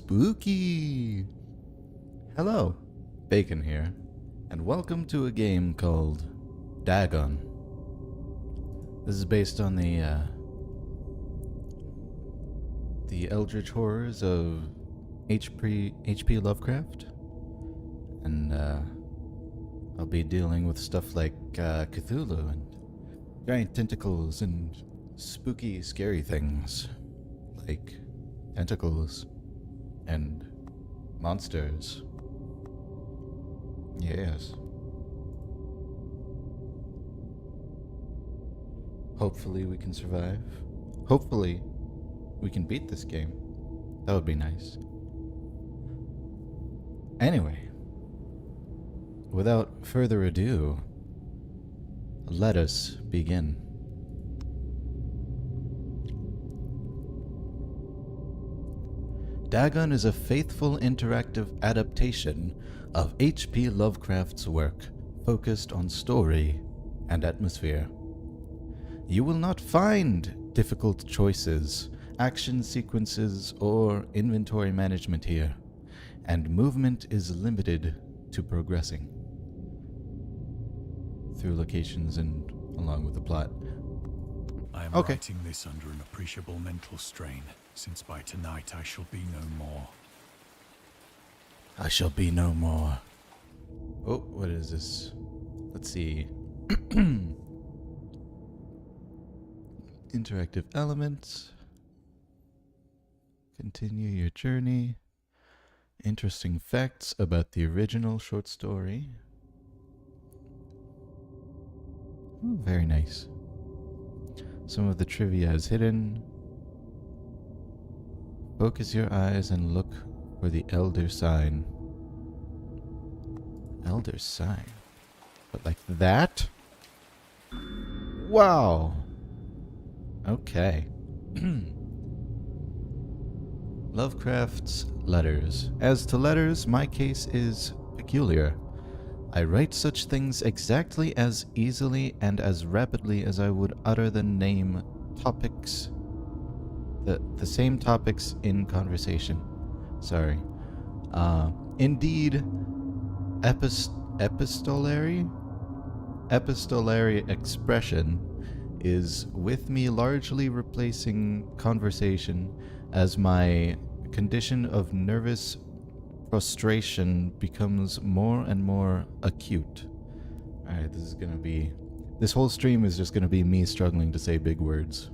Spooky! Hello, Bacon here, and welcome to a game called Dagon. This is based on the eldritch horrors of HP Lovecraft, and I'll be dealing with stuff like Cthulhu and giant tentacles and spooky, scary things like tentacles and monsters. Yes. Hopefully we can survive. Hopefully we can beat this game. That would be nice. Anyway, without further ado, let us begin. Dagon is a faithful interactive adaptation of HP Lovecraft's work, focused on story and atmosphere. You will not find difficult choices, action sequences, or inventory management here, and movement is limited to progressing through locations and along with the plot. I am writing this under an appreciable mental strain, since by tonight I shall be no more. I shall be no more. Oh, what is this? Let's see. Interactive elements. Continue your journey. Interesting facts about the original short story. Ooh, very nice. Some of the trivia is hidden. Focus your eyes and look for the elder sign. Elder sign? But like that? Wow! Okay. Lovecraft's letters. As to letters, my case is peculiar. I write such things exactly as easily and as rapidly as I would utter the name topics. The same topics in conversation. Sorry. Indeed, epistolary expression is with me largely replacing conversation as my condition of nervous prostration becomes more and more acute. Alright, this whole stream is just gonna be me struggling to say big words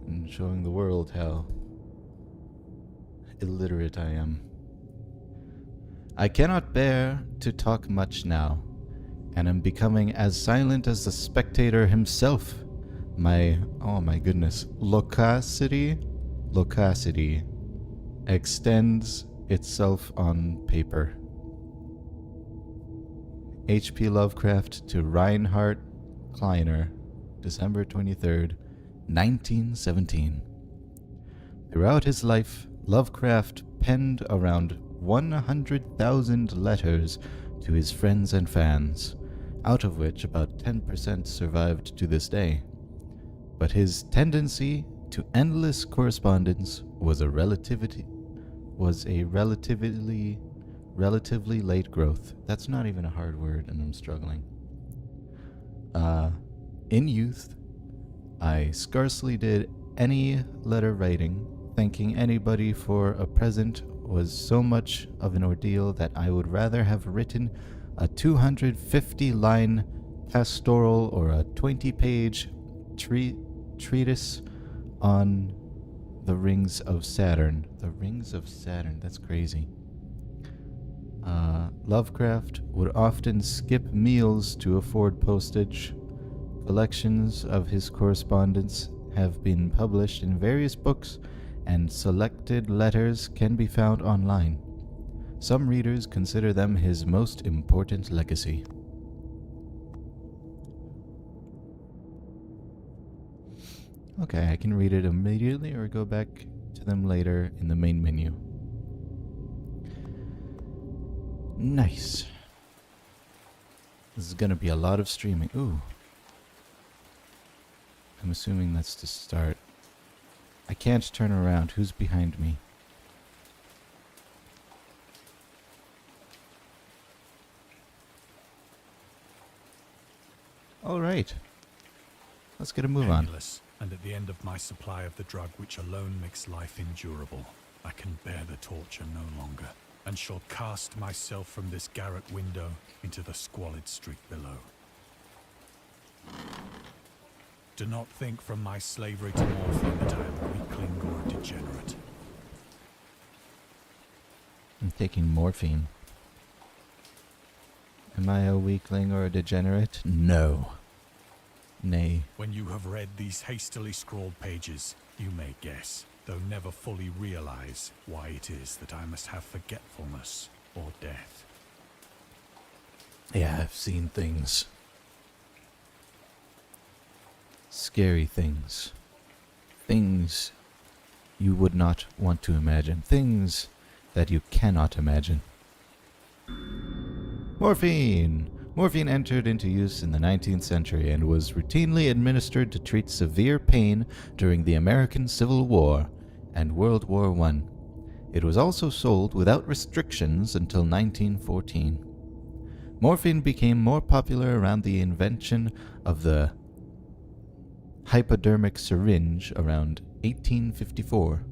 and showing the world how illiterate I am. I cannot bear to talk much now, and am becoming as silent as the spectator himself. Oh my goodness, loquacity extends itself on paper. H.P. Lovecraft to Reinhard Kleiner, December 23rd, 1917. Throughout his life, Lovecraft penned around 100,000 letters to his friends and fans, out of which about 10% survived to this day. But his tendency to endless correspondence was a relatively late growth. That's not even a hard word, and I'm struggling. In youth, I scarcely did any letter writing. Thanking anybody for a present was so much of an ordeal that I would rather have written a 250-line pastoral or a 20-page treatise on the rings of Saturn. The rings of Saturn, that's crazy. Lovecraft would often skip meals to afford postage. Collections of his correspondence have been published in various books, and selected letters can be found online. Some readers consider them his most important legacy. Okay, I can read it immediately or go back to them later in the main menu. Nice. This is gonna be a lot of streaming. Ooh. I'm assuming that's to start. I can't turn around. Who's behind me? Alright. Let's get a move on. Penniless, and at the end of my supply of the drug which alone makes life endurable, I can bear the torture no longer, and shall cast myself from this garret window into the squalid street below. Do not think from my slavery to morphine that I am a weakling or a degenerate. I'm taking morphine. Am I a weakling or a degenerate? No. Nay. When you have read these hastily scrawled pages, you may guess, though never fully realize, why it is that I must have forgetfulness or death. Yeah, I've seen things. Scary things. Things you would not want to imagine. Things that you cannot imagine. Morphine! Morphine entered into use in the 19th century and was routinely administered to treat severe pain during the American Civil War and World War I. It was also sold without restrictions until 1914. Morphine became more popular around the invention of the hypodermic syringe around 1854.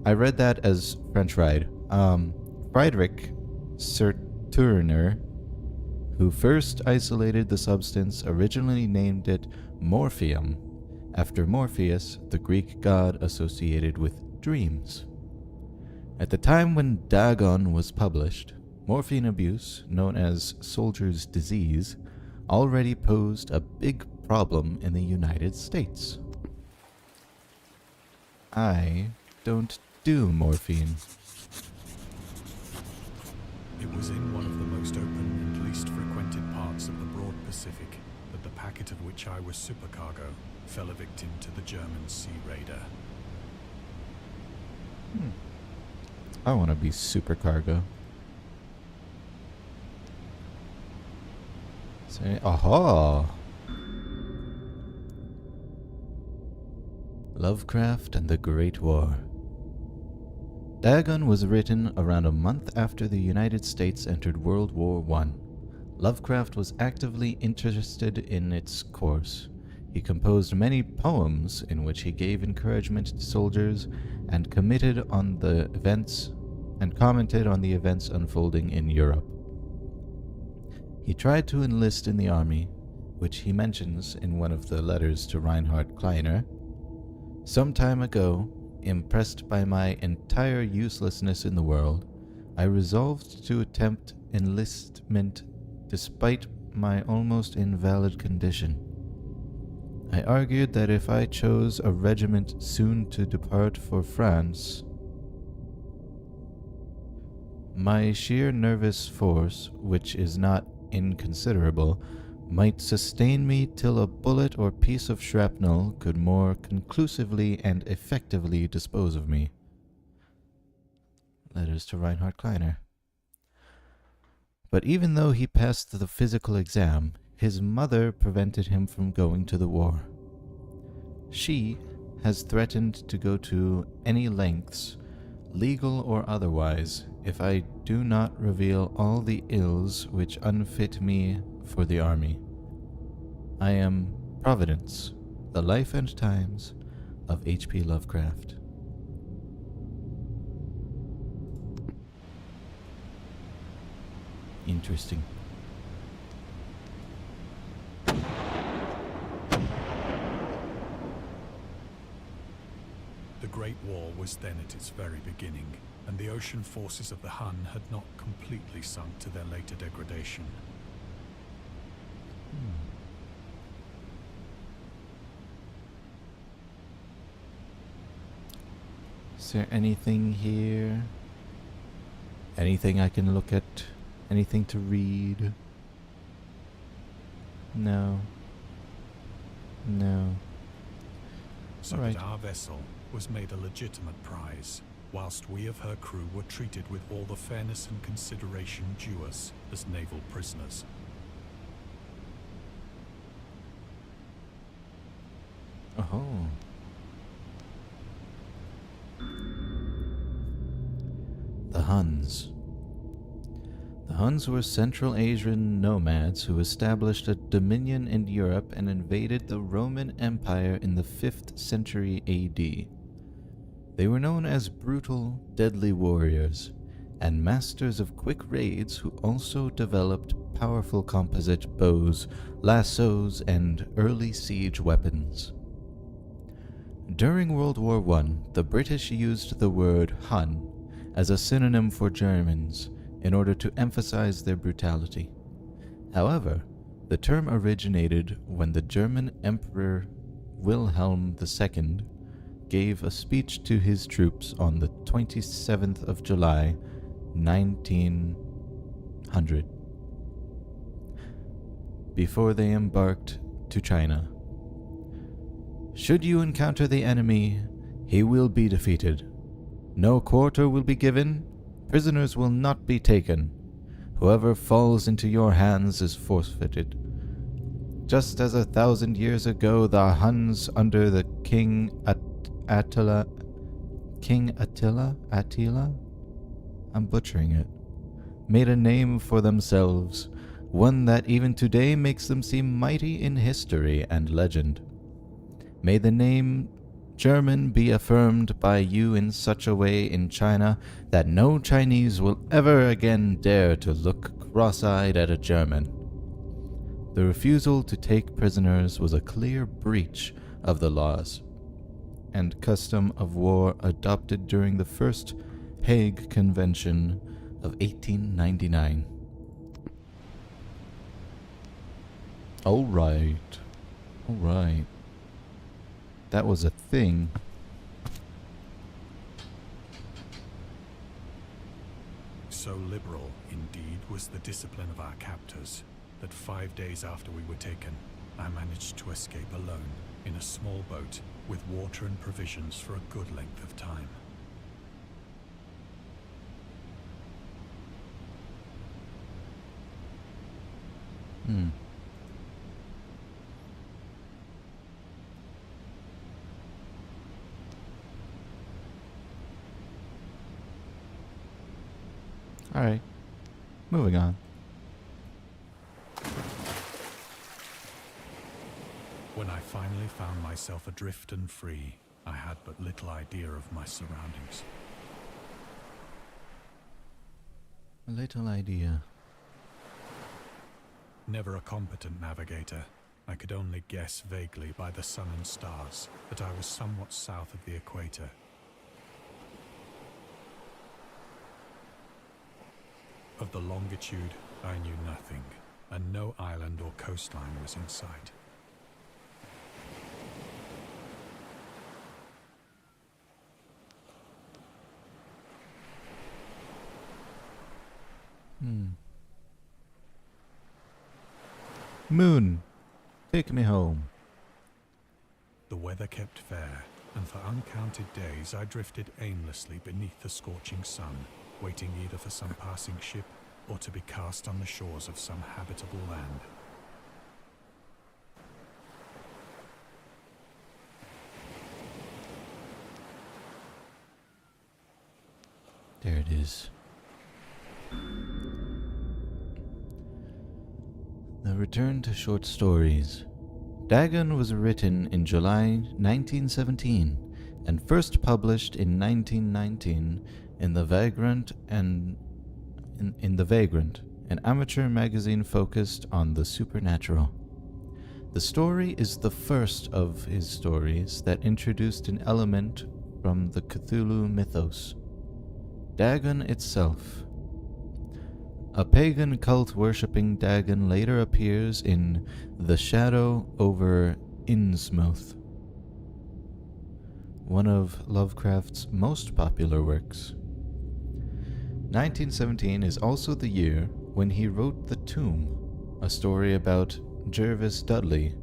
I read that as French fried. Friedrich Serturner, who first isolated the substance, originally named it morphium, after Morpheus, the Greek god associated with dreams. At the time when Dagon was published, morphine abuse, known as soldier's disease, already posed a big problem in the United States. I don't do morphine. It was in one of the most open and least frequented parts of the broad Pacific that the packet of which I was supercargo fell a victim to the German sea raider. I want to be supercargo. Say, aha! Lovecraft and the Great War. Dagon was written around a month after the United States entered World War I. Lovecraft was actively interested in its course. He composed many poems in which he gave encouragement to soldiers and commented on the events unfolding in Europe. He tried to enlist in the army, which he mentions in one of the letters to Reinhard Kleiner. Some time ago, impressed by my entire uselessness in the world, I resolved to attempt enlistment despite my almost invalid condition. I argued that if I chose a regiment soon to depart for France, my sheer nervous force, which is not inconsiderable, might sustain me till a bullet or piece of shrapnel could more conclusively and effectively dispose of me. Letters to Reinhard Kleiner. But even though he passed the physical exam, his mother prevented him from going to the war. She has threatened to go to any lengths, legal or otherwise, if I do not reveal all the ills which unfit me for the army. I am Providence, the life and times of HP Lovecraft. Interesting. The Great War was then at its very beginning, and the ocean forces of the Hun had not completely sunk to their later degradation. Is there anything here? Anything I can look at? Anything to read? No. No. So All right. that our vessel was made a legitimate prize, whilst we of her crew were treated with all the fairness and consideration due us as naval prisoners. Oh. The Huns. The Huns were Central Asian nomads who established a dominion in Europe and invaded the Roman Empire in the 5th century AD. They were known as brutal, deadly warriors and masters of quick raids who also developed powerful composite bows, lassos, and early siege weapons. During World War I, the British used the word Hun as a synonym for Germans in order to emphasize their brutality. However, the term originated when the German Emperor Wilhelm II gave a speech to his troops on the 27th of July, 1900, before they embarked to China. Should you encounter the enemy, he will be defeated. No quarter will be given, prisoners will not be taken. Whoever falls into your hands is forfeited. Just as 1,000 years ago the Huns under the King Attila, I'm butchering it, made a name for themselves, one that even today makes them seem mighty in history and legend. May the name German be affirmed by you in such a way in China that no Chinese will ever again dare to look cross-eyed at a German. The refusal to take prisoners was a clear breach of the laws and custom of war adopted during the First Hague Convention of 1899. All right. That was a thing. So liberal, indeed, was the discipline of our captors, that 5 days after we were taken, I managed to escape alone in a small boat with water and provisions for a good length of time. Alright. Moving on. When I finally found myself adrift and free, I had but little idea of my surroundings. A little idea. Never a competent navigator, I could only guess vaguely by the sun and stars that I was somewhat south of the equator. Of the longitude, I knew nothing, and no island or coastline was in sight. Moon, take me home. The weather kept fair, and for uncounted days I drifted aimlessly beneath the scorching sun, waiting either for some passing ship or to be cast on the shores of some habitable land. There it is. The return to short stories. Dagon was written in July 1917 and first published in 1919 in The Vagrant, an amateur magazine focused on the supernatural. The story is the first of his stories that introduced an element from the Cthulhu mythos. Dagon itself. A pagan cult worshipping Dagon later appears in The Shadow over Innsmouth, one of Lovecraft's most popular works. 1917 is also the year when he wrote The Tomb, a story about Jervis Dudley,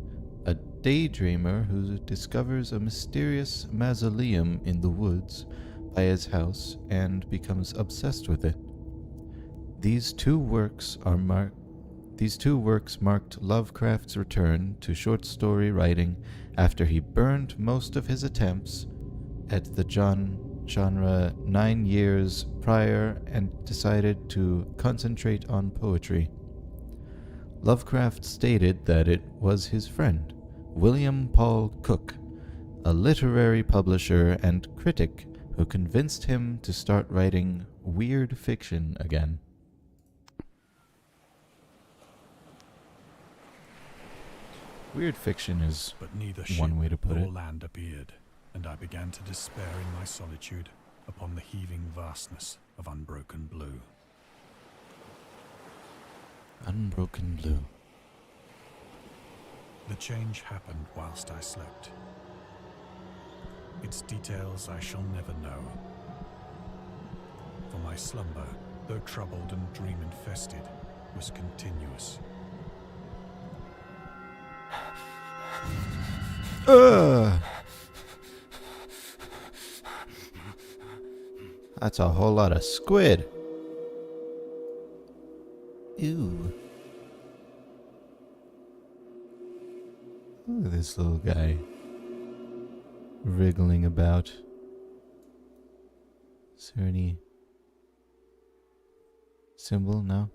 a daydreamer who discovers a mysterious mausoleum in the woods by his house and becomes obsessed with it. These two works marked Lovecraft's return to short story writing after he burned most of his attempts at the John genre 9 years prior and decided to concentrate on poetry. Lovecraft stated that it was his friend, William Paul Cook, a literary publisher and critic, who convinced him to start writing weird fiction again. Weird fiction is But neither one ship way to put nor it. land appeared, and I began to despair in my solitude upon the heaving vastness of unbroken blue. Unbroken blue. The change happened whilst I slept. Its details I shall never know. For my slumber, though troubled and dream-infested, was continuous. That's a whole lot of squid. Ew. Look at this little guy wriggling about. Is there any symbol? No?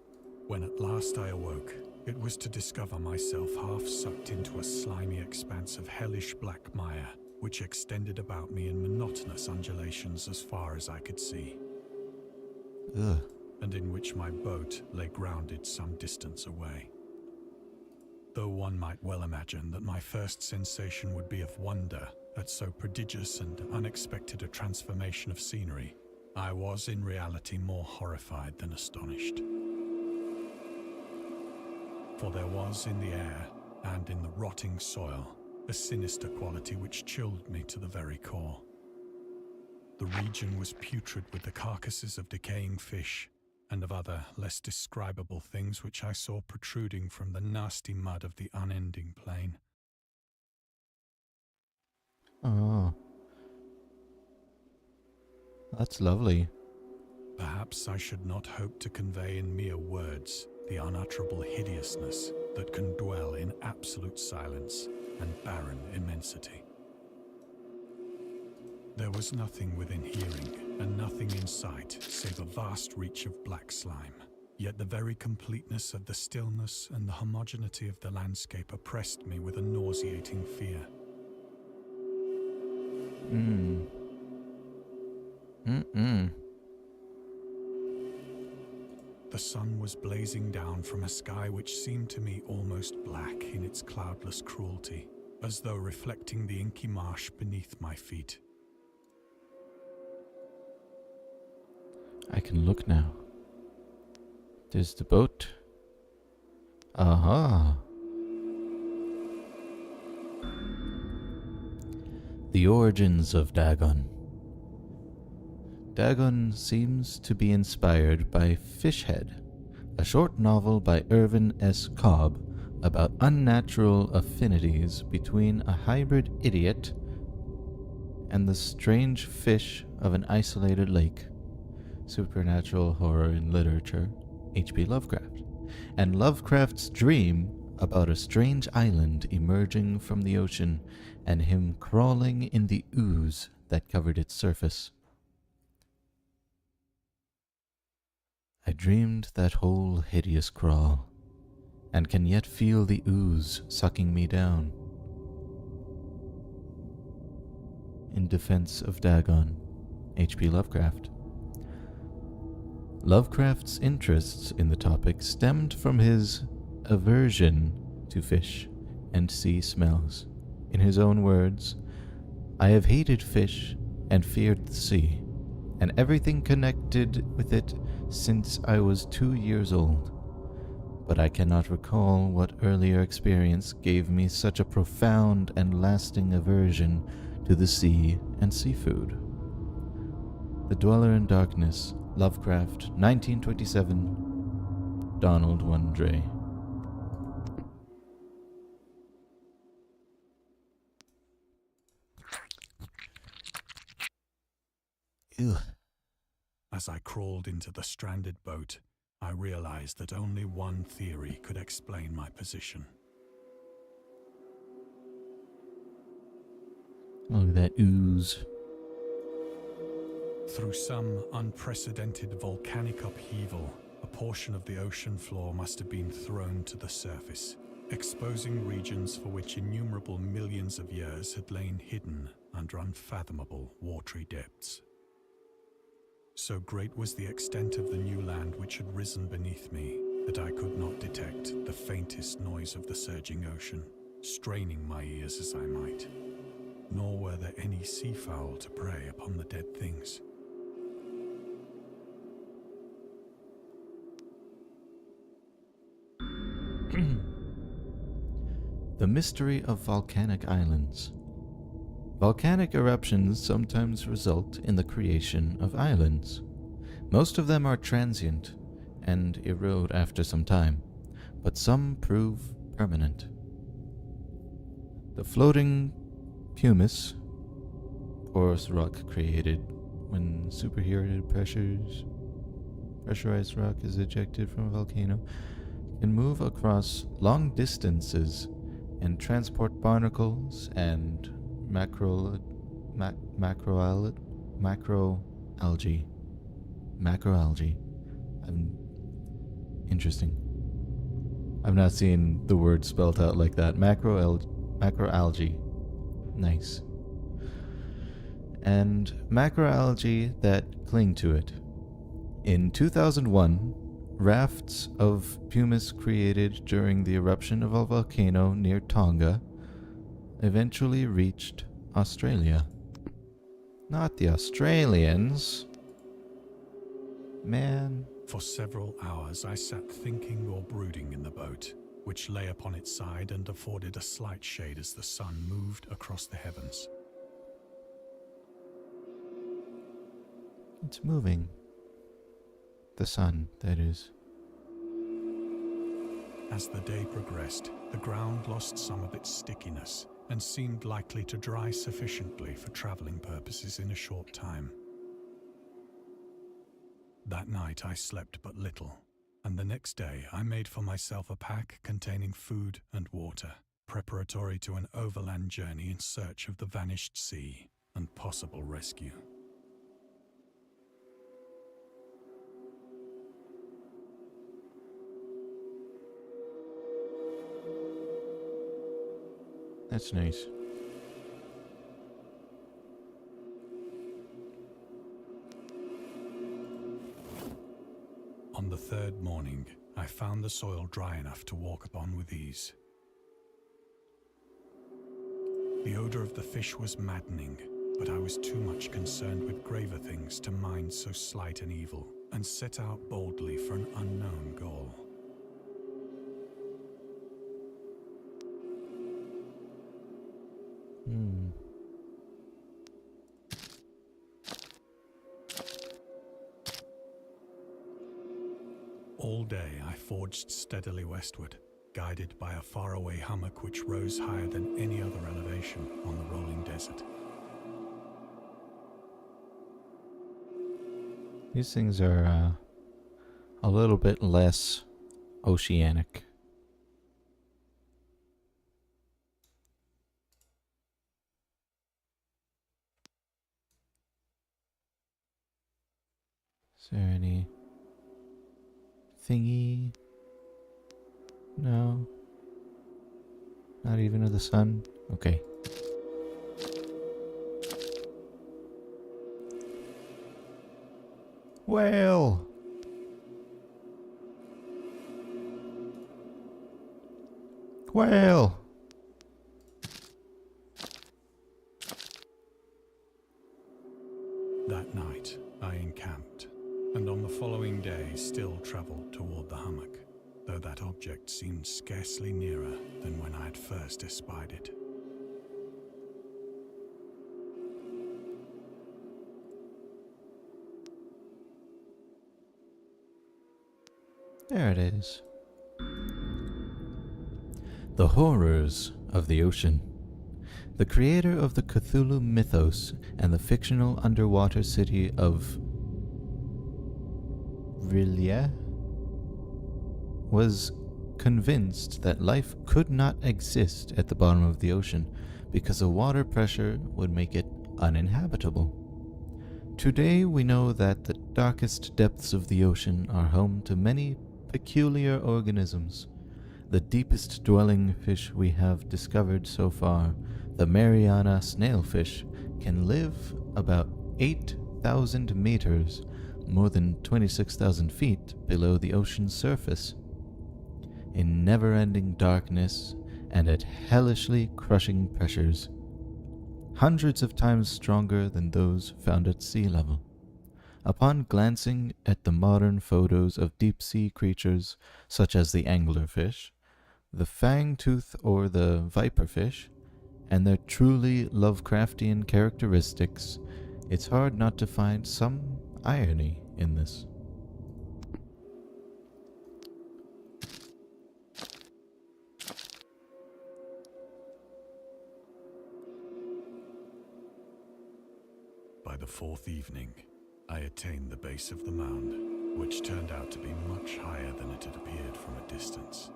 When at last I awoke, it was to discover myself half sucked into a slimy expanse of hellish black mire, which extended about me in monotonous undulations as far as I could see, Ugh. and in which my boat lay grounded some distance away. Though one might well imagine that my first sensation would be of wonder at so prodigious and unexpected a transformation of scenery, I was in reality more horrified than astonished. For there was in the air and in the rotting soil a sinister quality which chilled me to the very core. The region was putrid with the carcasses of decaying fish and of other less describable things which I saw protruding from the nasty mud of the unending plain. Oh. That's lovely. Perhaps I should not hope to convey in mere words the unutterable hideousness that can dwell in absolute silence and barren immensity. There was nothing within hearing and nothing in sight save a vast reach of black slime. Yet the very completeness of the stillness and the homogeneity of the landscape oppressed me with a nauseating fear. The sun was blazing down from a sky which seemed to me almost black in its cloudless cruelty, as though reflecting the inky marsh beneath my feet. I can look now. There's the boat. Aha! The origins of Dagon. Dagon seems to be inspired by Fishhead, a short novel by Irvin S. Cobb about unnatural affinities between a hybrid idiot and the strange fish of an isolated lake. Supernatural horror in literature, HP Lovecraft, and Lovecraft's dream about a strange island emerging from the ocean and him crawling in the ooze that covered its surface. I dreamed that whole hideous crawl, and can yet feel the ooze sucking me down. In defense of Dagon, H.P. Lovecraft. Lovecraft's interests in the topic stemmed from his aversion to fish and sea smells. In his own words, "I have hated fish and feared the sea, and everything connected with it since I was 2 years old. But I cannot recall what earlier experience gave me such a profound and lasting aversion to the sea and seafood." The Dweller in Darkness, Lovecraft, 1927, Donald Wandrei. Ew. As I crawled into the stranded boat, I realized that only one theory could explain my position. Look at that ooze. Through some unprecedented volcanic upheaval, a portion of the ocean floor must have been thrown to the surface, exposing regions for which innumerable millions of years had lain hidden under unfathomable watery depths. So great was the extent of the new land which had risen beneath me that I could not detect the faintest noise of the surging ocean, straining my ears as I might. Nor were there any seafowl to prey upon the dead things. The mystery of volcanic islands. Volcanic eruptions sometimes result in the creation of islands. Most of them are transient and erode after some time, but some prove permanent. The floating pumice, porous rock created when superheated pressurized rock is ejected from a volcano, can move across long distances and transport barnacles and macroalgae. Interesting. I've not seen the word spelled out like that. Macroalgae. Nice. And macroalgae that cling to it. In 2001, rafts of pumice created during the eruption of a volcano near Tonga eventually reached Australia. Not the Australians. Man. For several hours I sat thinking or brooding in the boat, which lay upon its side and afforded a slight shade as the sun moved across the heavens. It's moving. The sun, that is. As the day progressed, the ground lost some of its stickiness and seemed likely to dry sufficiently for traveling purposes in a short time. That night I slept but little, and the next day I made for myself a pack containing food and water, preparatory to an overland journey in search of the vanished sea and possible rescue. That's nice. On the third morning, I found the soil dry enough to walk upon with ease. The odor of the fish was maddening, but I was too much concerned with graver things to mind so slight an evil, and set out boldly for an unknown goal. All day I forged steadily westward, guided by a faraway hummock which rose higher than any other elevation on the rolling desert. These things are a little bit less oceanic. Is there any thingy? No. Not even of the sun? Okay. Whale! Whale! That night I encamped, and on the following day still travelled toward the hummock, though that object seemed scarcely nearer than when I had first espied it. There it is. The horrors of the ocean. The creator of the Cthulhu mythos and the fictional underwater city of R'lyeh was convinced that life could not exist at the bottom of the ocean because the water pressure would make it uninhabitable. Today we know that the darkest depths of the ocean are home to many peculiar organisms. The deepest dwelling fish we have discovered so far, the Mariana snailfish, can live about 8,000 meters, more than 26,000 feet below the ocean's surface, in never-ending darkness and at hellishly crushing pressures, hundreds of times stronger than those found at sea level. Upon glancing at the modern photos of deep-sea creatures such as the anglerfish, the fangtooth or the viperfish, and their truly Lovecraftian characteristics, it's hard not to find some irony in this. By the fourth evening, I attained the base of the mound, which turned out to be much higher than it had appeared from a distance.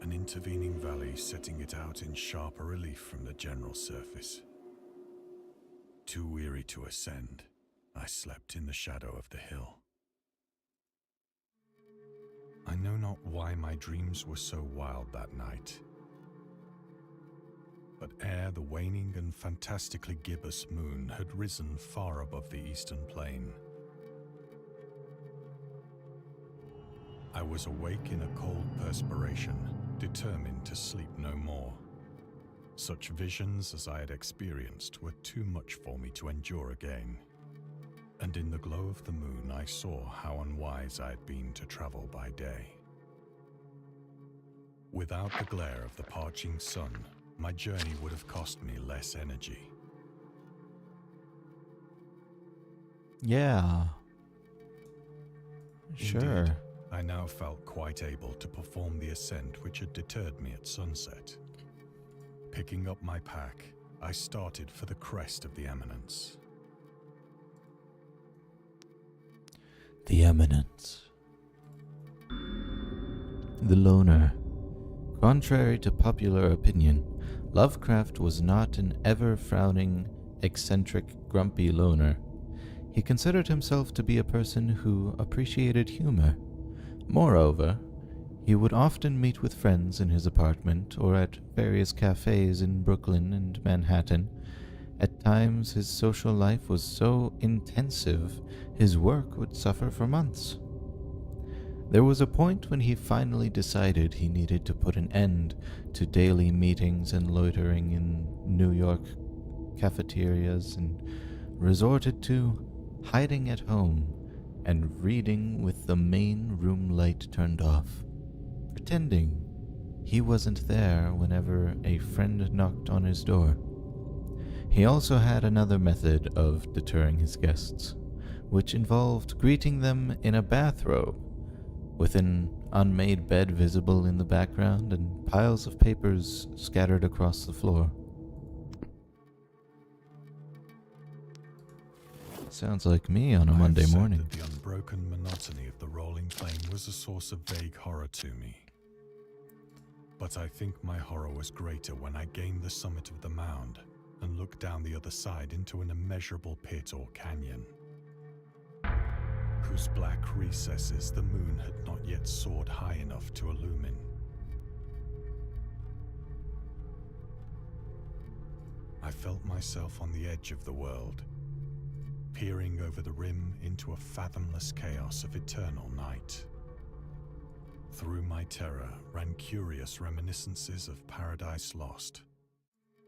An intervening valley setting it out in sharper relief from the general surface. Too weary to ascend, I slept in the shadow of the hill. I know not why my dreams were so wild that night. But ere the waning and fantastically gibbous moon had risen far above the eastern plain, I was awake in a cold perspiration, determined to sleep no more. Such visions as I had experienced were too much for me to endure again, and in the glow of the moon I saw how unwise I had been to travel by day. Without the glare of the parching sun, my journey would have cost me less energy. Yeah. Sure. Indeed, I now felt quite able to perform the ascent which had deterred me at sunset. Picking up my pack, I started for the crest of the eminence. The Eminence. The Loner. Contrary to popular opinion, Lovecraft was not an ever-frowning, eccentric, grumpy loner. He considered himself to be a person who appreciated humor. Moreover, he would often meet with friends in his apartment or at various cafes in Brooklyn and Manhattan. At times, his social life was so intensive, his work would suffer for months. There was a point when he finally decided he needed to put an end to daily meetings and loitering in New York cafeterias and resorted to hiding at home and reading with the main room light turned off, pretending he wasn't there whenever a friend knocked on his door. He also had another method of deterring his guests, which involved greeting them in a bathrobe, with an unmade bed visible in the background and piles of papers scattered across the floor. Sounds like me on a Monday morning. That the unbroken monotony of the rolling plain was a source of vague horror to me. But I think my horror was greater when I gained the summit of the mound and looked down the other side into an immeasurable pit or canyon, whose black recesses the moon had not yet soared high enough to illumine. I felt myself on the edge of the world, peering over the rim into a fathomless chaos of eternal night. Through my terror ran curious reminiscences of Paradise Lost,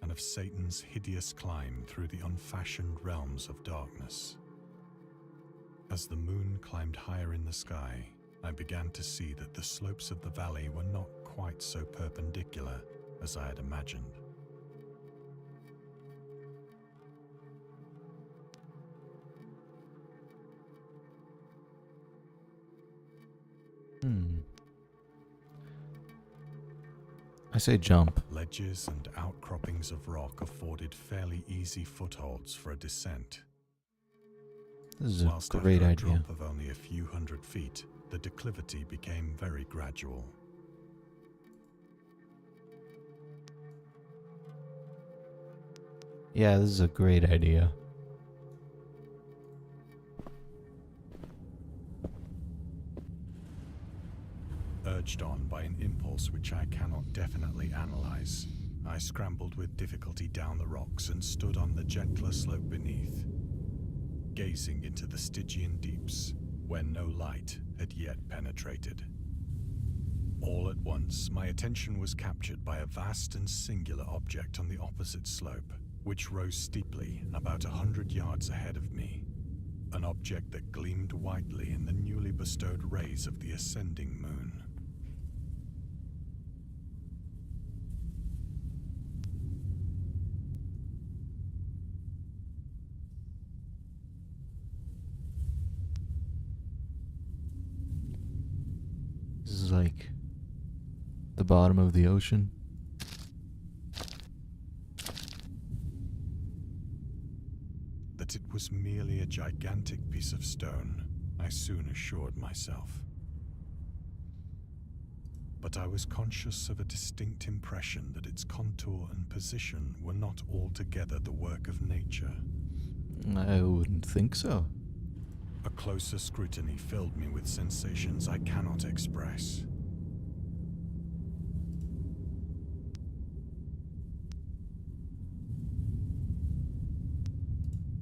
and of Satan's hideous climb through the unfashioned realms of darkness. As the moon climbed higher in the sky, I began to see that the slopes of the valley were not quite so perpendicular as I had imagined. I say jump. Ledges and outcroppings of rock afforded fairly easy footholds for a descent. This is a Whilst great after a idea. drop of only a few hundred feet, the declivity became very gradual. Yeah, this is a great idea. urged on by an impulse which I cannot definitely analyze, I scrambled with difficulty down the rocks and stood on the gentler slope beneath, gazing into the Stygian deeps where no light had yet penetrated. All at once, my attention was captured by a vast and singular object on the opposite slope, which rose steeply about 100 yards ahead of me. An object that gleamed whitely in the newly bestowed rays of the ascending moon. This is like the bottom of the ocean. That it was merely a gigantic piece of stone, I soon assured myself. But I was conscious of a distinct impression that its contour and position were not altogether the work of nature. I wouldn't think so. A closer scrutiny filled me with sensations I cannot express.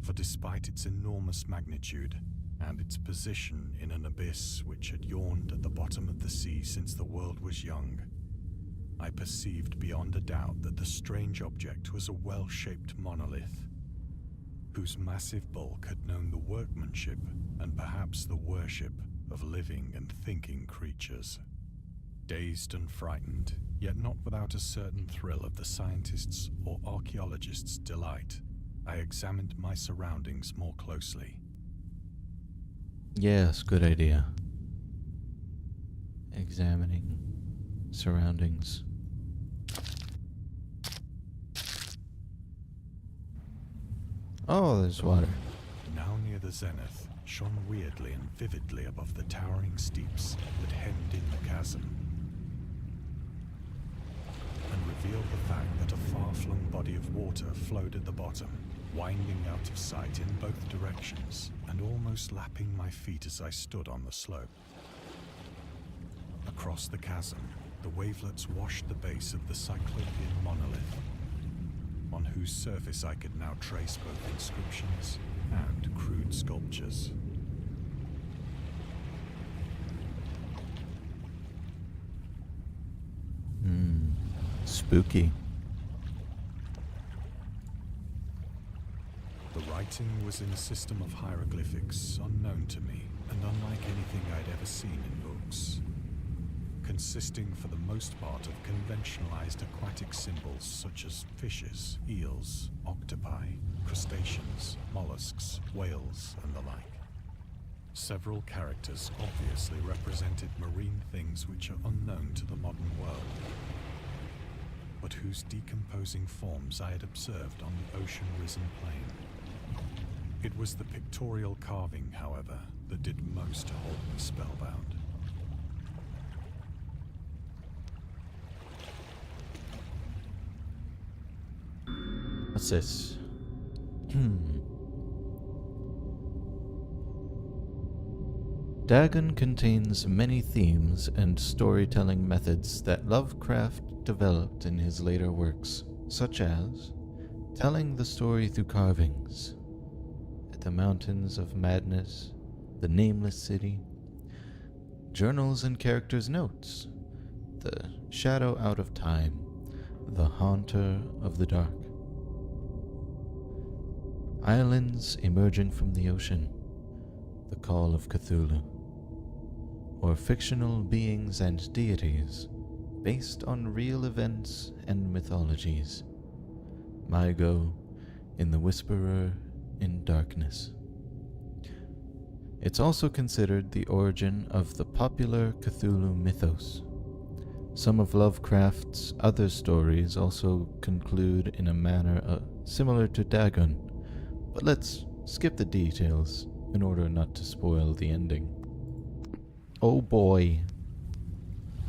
For despite its enormous magnitude, and its position in an abyss which had yawned at the bottom of the sea since the world was young, I perceived beyond a doubt that the strange object was a well-shaped monolith, whose massive bulk had known the workmanship and perhaps the worship of living and thinking creatures. Dazed and frightened, yet not without a certain thrill of the scientist's or archaeologist's delight, I examined my surroundings more closely. Yes, good idea. Examining surroundings. Oh, there's water. Now near the zenith, shone weirdly and vividly above the towering steeps that hemmed in the chasm, and revealed the fact that a far-flung body of water flowed at the bottom, winding out of sight in both directions, and almost lapping my feet as I stood on the slope. Across the chasm, the wavelets washed the base of the Cyclopean monolith, on whose surface I could now trace both inscriptions and crude sculptures. Spooky. The writing was in a system of hieroglyphics unknown to me and unlike anything I'd ever seen in books, consisting for the most part of conventionalized aquatic symbols such as fishes, eels, octopi, crustaceans, mollusks, whales, and the like. Several characters obviously represented marine things which are unknown to the modern world, but whose decomposing forms I had observed on the ocean-risen plain. It was the pictorial carving, however, that did most to hold me spellbound. What's this? Dagon contains many themes and storytelling methods that Lovecraft developed in his later works, such as telling the story through carvings, at the Mountains of Madness, the Nameless City, journals and characters' notes, the Shadow Out of Time, the Haunter of the Dark, islands emerging from the ocean, the Call of Cthulhu, or fictional beings and deities based on real events and mythologies. Mygo in The Whisperer in Darkness. It's also considered the origin of the popular Cthulhu mythos. Some of Lovecraft's other stories also conclude in a manner similar to Dagon, but let's skip the details in order not to spoil the ending. Oh boy.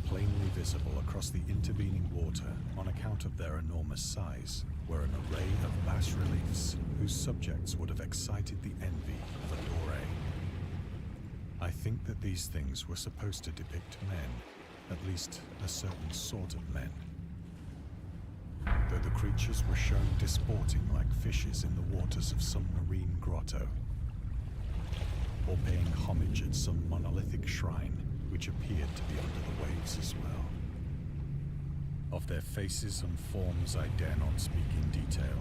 Plainly visible across the intervening water, on account of their enormous size, were an array of bas-reliefs whose subjects would have excited the envy of a Doré. I think that these things were supposed to depict men, at least a certain sort of men. Though the creatures were shown disporting like fishes in the waters of some marine grotto, or paying homage at some monolithic shrine which appeared to be under the waves as well. Of their faces and forms I dare not speak in detail,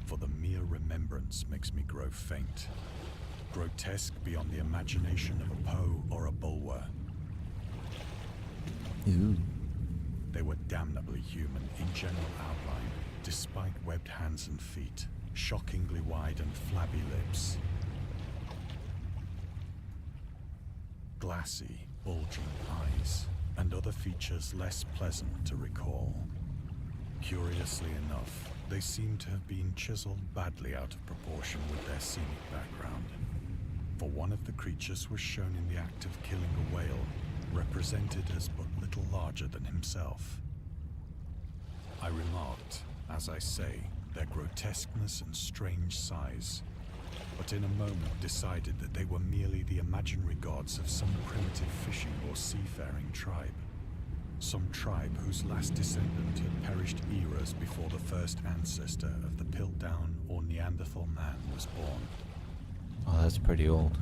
for the mere remembrance makes me grow faint, grotesque beyond the imagination of a Poe or a Bulwer. Ooh. They were damnably human in general outline, despite webbed hands and feet, shockingly wide and flabby lips, glassy, bulging eyes, and other features less pleasant to recall. Curiously enough, they seem to have been chiseled badly out of proportion with their scenic background, for one of the creatures was shown in the act of killing a whale, represented as but little larger than himself. I remarked, as I say, their grotesqueness and strange size, but in a moment decided that they were merely the imaginary gods of some primitive fishing or seafaring tribe. Some tribe whose last descendant had perished eras before the first ancestor of the Piltdown or Neanderthal man was born. Oh, that's pretty old.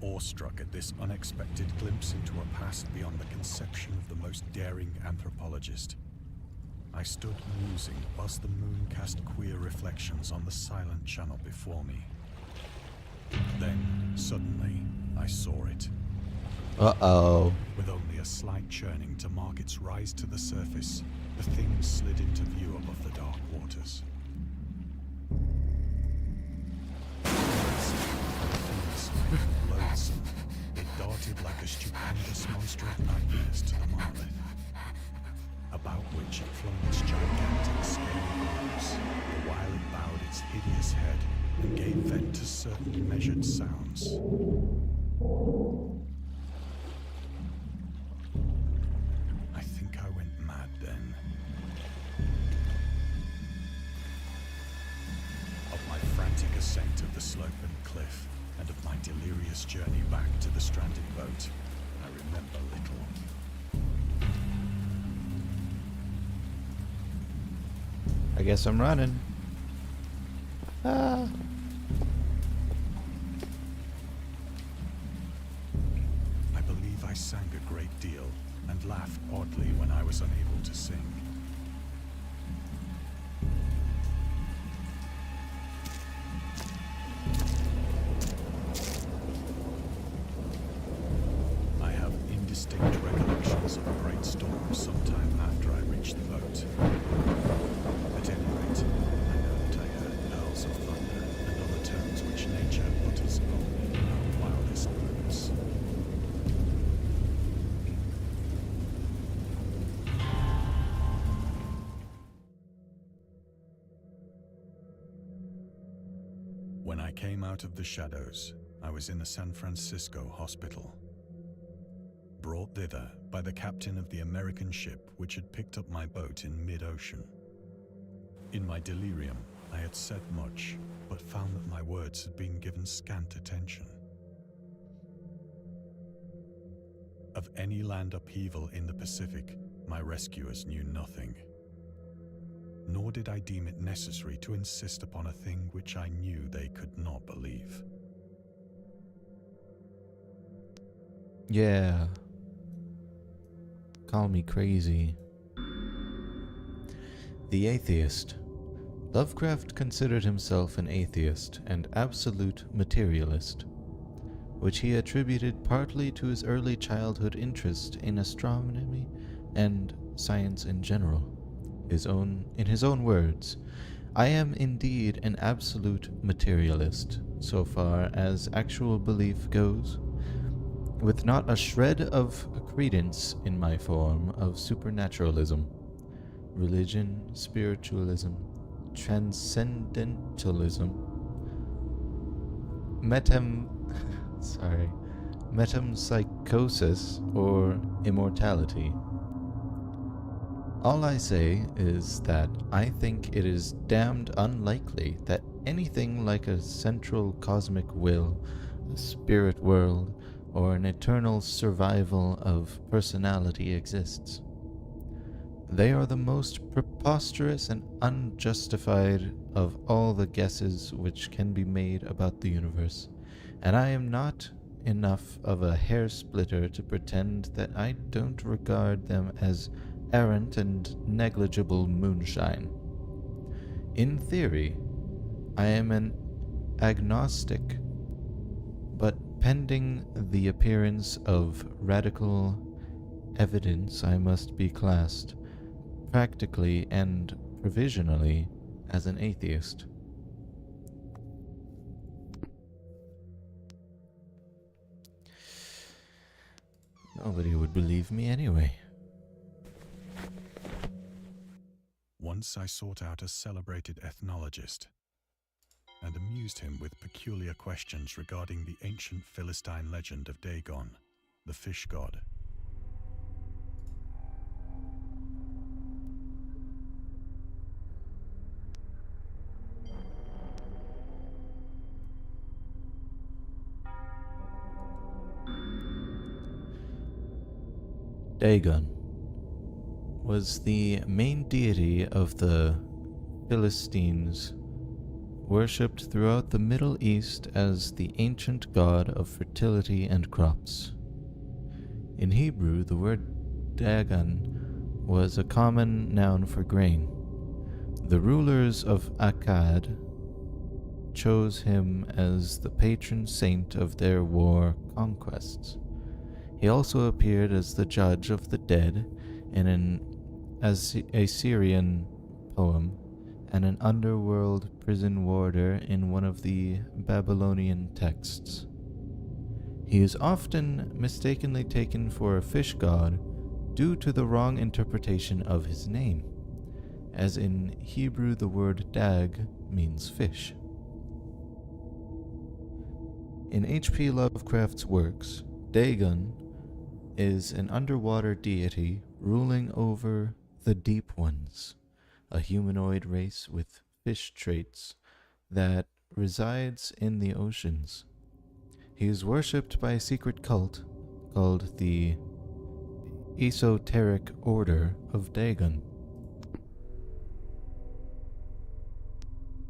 Awestruck at this unexpected glimpse into a past beyond the conception of the most daring anthropologist, I stood musing whilst the moon cast queer reflections on the silent channel before me. Then, suddenly, I saw it. Uh-oh. With only a slight churning to mark its rise to the surface, the thing slid into view above the dark waters. Loathsome, it darted like a stupendous monster of nightmares to the monolith, about which it flung its gigantic scaly arms, the while it bowed its hideous head and gave vent to certain measured sounds. I think I went mad then. Of my frantic ascent of the slope and cliff, and of my delirious journey back to the stranded boat, I remember little. I guess I'm running. Ah. I believe I sang a great deal and laughed oddly when I was unable to sing. I have indistinct recollections of a great storm sometime after I reached the boat. At any rate, I know that I heard pearls of thunder and other terms which nature utters only in her wildest moods. When I came out of the shadows, I was in a San Francisco hospital, brought thither by the captain of the American ship which had picked up my boat in mid-ocean. In my delirium, I had said much, but found that my words had been given scant attention. Of any land upheaval in the Pacific, my rescuers knew nothing. Nor did I deem it necessary to insist upon a thing which I knew they could not believe. Yeah. Call me crazy. The atheist. Lovecraft considered himself an atheist and absolute materialist, which he attributed partly to his early childhood interest in astronomy and science in general. In his own words, "I am indeed an absolute materialist, so far as actual belief goes, with not a shred of credence in my form of supernaturalism, religion, spiritualism, transcendentalism, metempsychosis, or immortality. All I say is that I think it is damned unlikely that anything like a central cosmic will, a spirit world, or an eternal survival of personality exists. They are the most preposterous and unjustified of all the guesses which can be made about the universe, and I am not enough of a hair splitter to pretend that I don't regard them as errant and negligible moonshine. In theory, I am an agnostic, but pending the appearance of radical evidence, I must be classed, practically and provisionally, as an atheist. Nobody would believe me anyway. Once I sought out a celebrated ethnologist and amused him with peculiar questions regarding the ancient Philistine legend of Dagon, the fish god. Dagon was the main deity of the Philistines, worshipped throughout the Middle East as the ancient god of fertility and crops. In Hebrew, the word Dagon was a common noun for grain. The rulers of Akkad chose him as the patron saint of their war conquests. He also appeared as the judge of the dead in an Assyrian poem and an underworld prison warder in one of the Babylonian texts. He is often mistakenly taken for a fish god due to the wrong interpretation of his name, as in Hebrew the word dag means fish. In HP Lovecraft's works, Dagon is an underwater deity ruling over the Deep Ones, a humanoid race with fish traits that resides in the oceans. He is worshipped by a secret cult called the Esoteric Order of Dagon.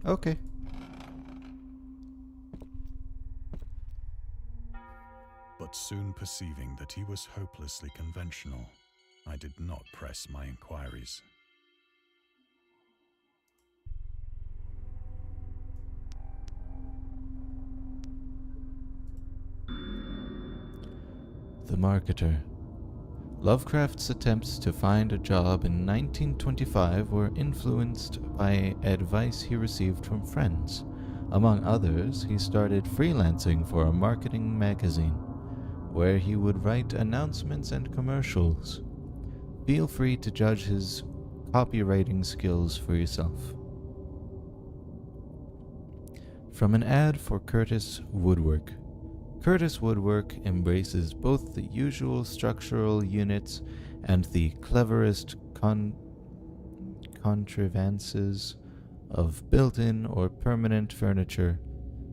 Okay. But soon perceiving that he was hopelessly conventional, I did not press my inquiries. The Marketer. Lovecraft's attempts to find a job in 1925 were influenced by advice he received from friends. Among others, he started freelancing for a marketing magazine, where he would write announcements and commercials. Feel free to judge his copywriting skills for yourself. From an ad for Curtis Woodwork. Curtis Woodwork embraces both the usual structural units and the cleverest contrivances of built-in or permanent furniture,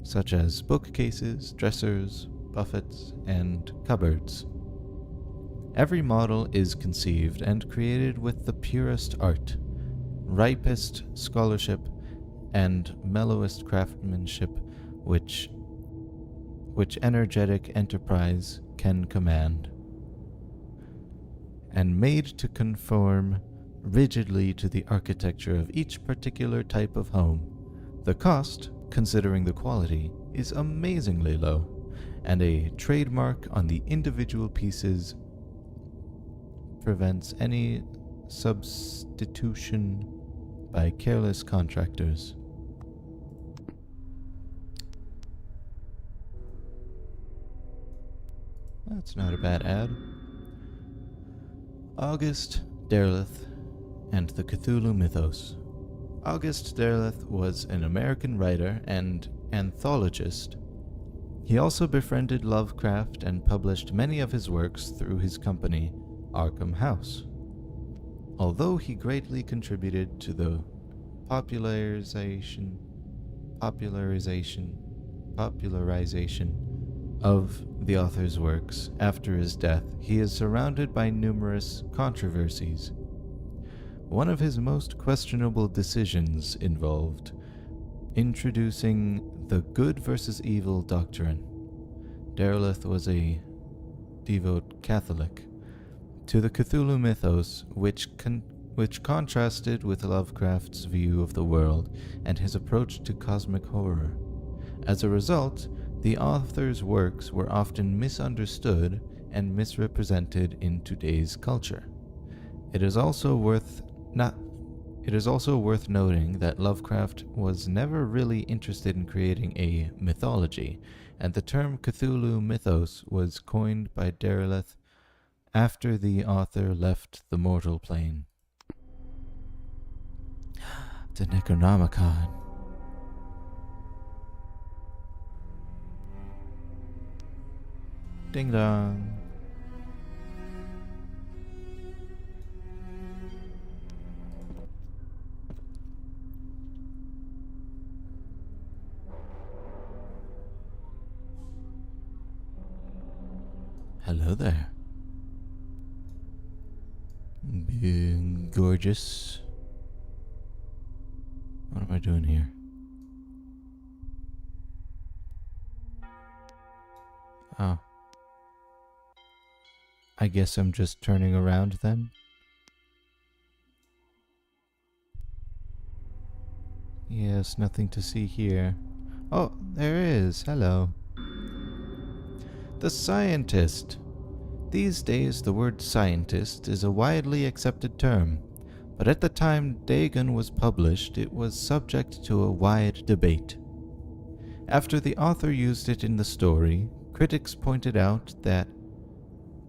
such as bookcases, dressers, buffets, and cupboards. Every model is conceived and created with the purest art, ripest scholarship, and mellowest craftsmanship which energetic enterprise can command, and made to conform rigidly to the architecture of each particular type of home. The cost, considering the quality, is amazingly low, and a trademark on the individual pieces prevents any substitution by careless contractors. That's not a bad ad. August Derleth and the Cthulhu Mythos. August Derleth was an American writer and anthologist. He also befriended Lovecraft and published many of his works through his company, Arkham House. although he greatly contributed to the popularization of the author's works after his death, he is surrounded by numerous controversies. One of his most questionable decisions involved introducing the good versus evil doctrine. Derleth was a devout Catholic to the Cthulhu mythos, which contrasted with Lovecraft's view of the world and his approach to cosmic horror. As a result, the author's works were often misunderstood and misrepresented in today's culture. It is also worth noting that Lovecraft was never really interested in creating a mythology, and the term Cthulhu mythos was coined by Derleth after the author left the mortal plane. The Necronomicon. Ding dong. Hello there. Gorgeous. What am I doing here? Oh. I guess I'm just turning around then. Yes, nothing to see here. Oh, there is. Hello. The scientist. These days, the word scientist is a widely accepted term, but at the time Dagon was published, it was subject to a wide debate. After the author used it in the story, critics pointed out that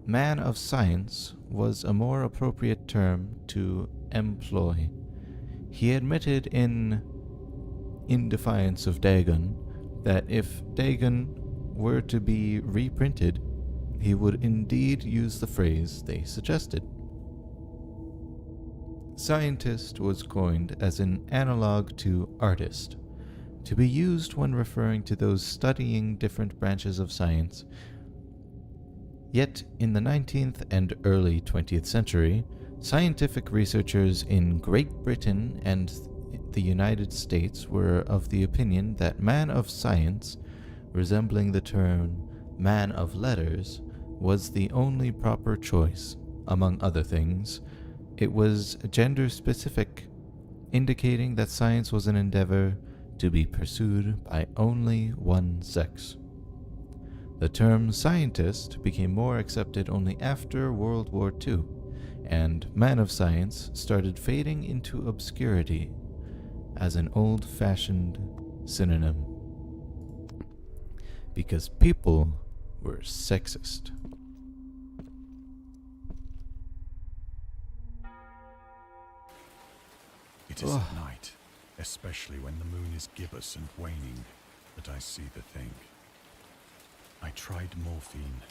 man of science was a more appropriate term to employ. He admitted in defiance of Dagon that if Dagon were to be reprinted, he would indeed use the phrase they suggested. Scientist was coined as an analog to artist, to be used when referring to those studying different branches of science. Yet, in the 19th and early 20th century, scientific researchers in Great Britain and the United States were of the opinion that man of science, resembling the term man of letters, was the only proper choice. Among other things, it was gender-specific, indicating that science was an endeavor to be pursued by only one sex. The term scientist became more accepted only after World War II, and man of science started fading into obscurity as an old-fashioned synonym, because people were sexist. It is at night, especially when the moon is gibbous and waning, that I see the thing. I tried morphine,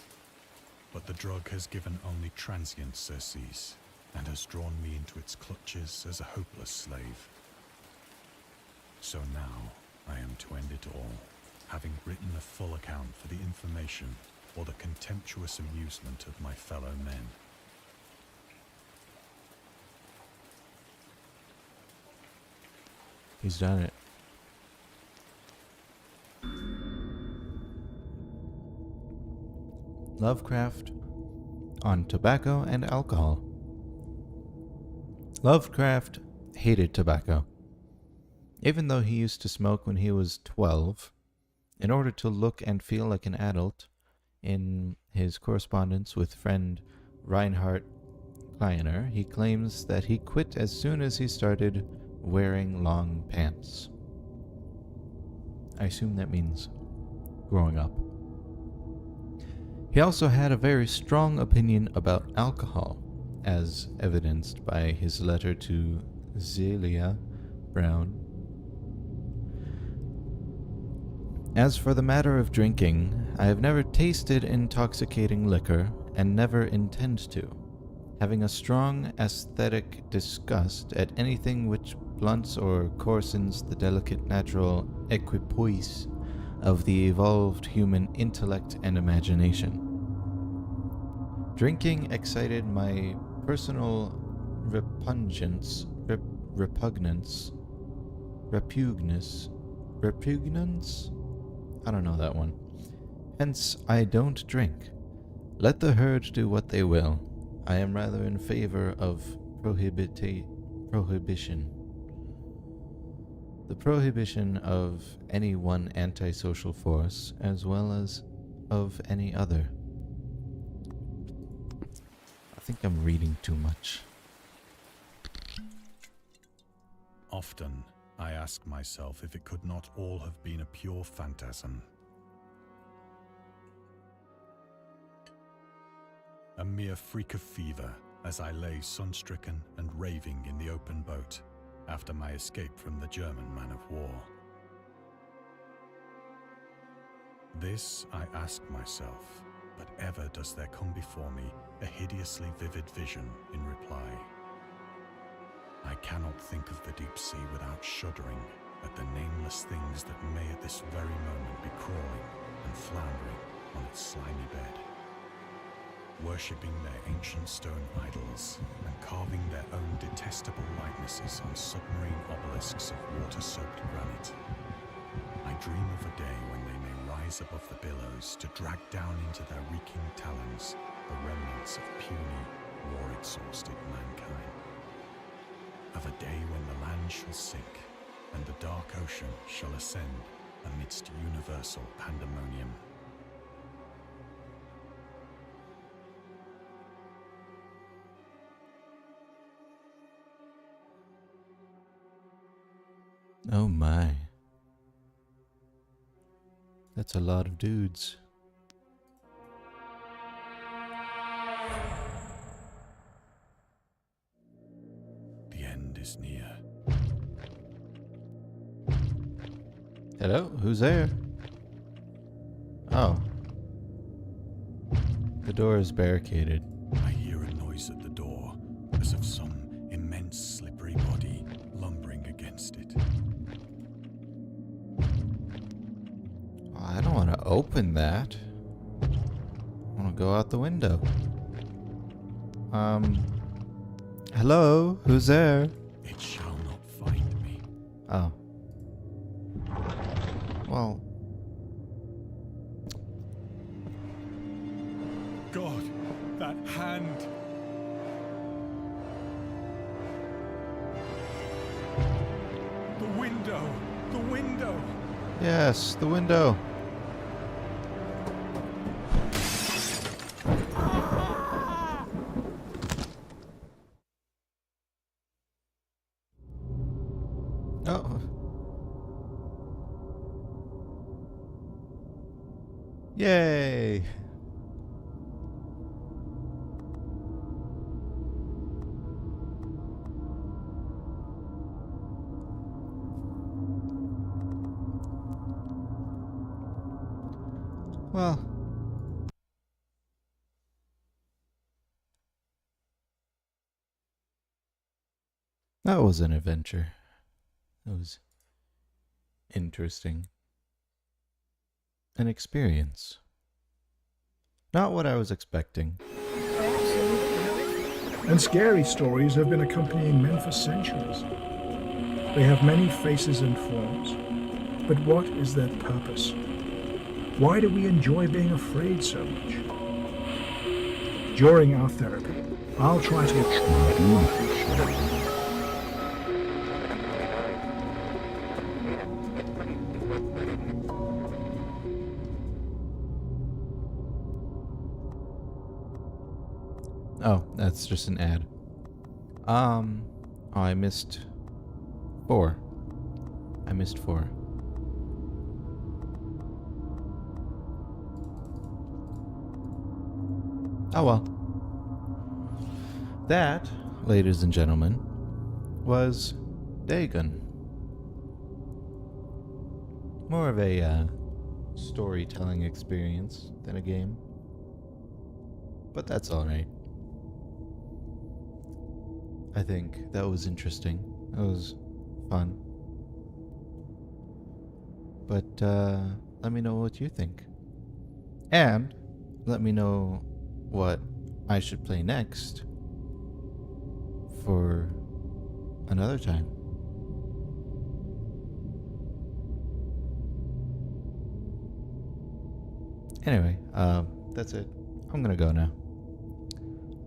but the drug has given only transient surcease and has drawn me into its clutches as a hopeless slave. So now I am to end it all, having written a full account for the information or the contemptuous amusement of my fellow men. He's done it. Lovecraft on tobacco and alcohol. Lovecraft hated tobacco. Even though he used to smoke when he was 12, in order to look and feel like an adult, in his correspondence with friend Reinhard Kleiner, he claims that he quit as soon as he started wearing long pants. I assume that means growing up. He also had a very strong opinion about alcohol, as evidenced by his letter to Zelia Brown. As for the matter of drinking, I have never tasted intoxicating liquor and never intend to. having a strong aesthetic disgust at anything which blunts or coarsens the delicate natural equipoise of the evolved human intellect and imagination. Drinking excited my personal repugnance, repugnance? I don't know that one. Hence, I don't drink. Let the herd do what they will. I am rather in favor of prohibition. The prohibition of any one antisocial force as well as of any other. I think I'm reading too much. Often, I ask myself if it could not all have been a pure phantasm. A mere freak of fever as I lay sun-stricken and raving in the open boat after my escape from the German man-of-war. This I ask myself, but ever does there come before me a hideously vivid vision in reply. I cannot think of the deep sea without shuddering at the nameless things that may at this very moment be crawling and floundering on its slimy bed, worshipping their ancient stone idols and carving their own detestable likenesses on submarine obelisks of water-soaked granite. I dream of a day when they may rise above the billows to drag down into their reeking talons the remnants of puny, war-exhausted mankind. Of a day when the land shall sink and the dark ocean shall ascend amidst universal pandemonium. Oh my. That's a lot of dudes. The end is near. Hello? Who's there? Oh. The door is barricaded. I hear a noise at the door, as of some immense slippery body lumbering against it. I don't want to open that. I want to go out the window. Hello? Who's there? It shall not find me. Oh. Well, God, that hand! The window! The window! yes, the window. Oh. Yay! Well, that was an adventure. That was interesting. An experience. Not what I was expecting. And scary stories have been accompanying men for centuries. They have many faces and forms. But what is their purpose? Why do we enjoy being afraid so much? During our therapy, I'll try to get Oh, that's just an ad. Oh, I missed 4. I missed 4. Oh well. That, ladies and gentlemen, was Dagon. More of a storytelling experience than a game. But that's alright. I think that was interesting. That was fun. But let me know what you think. And let me know what I should play next for another time. Anyway, that's it. I'm gonna go now.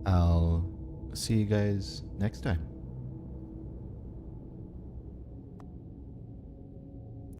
I'll see you guys next time.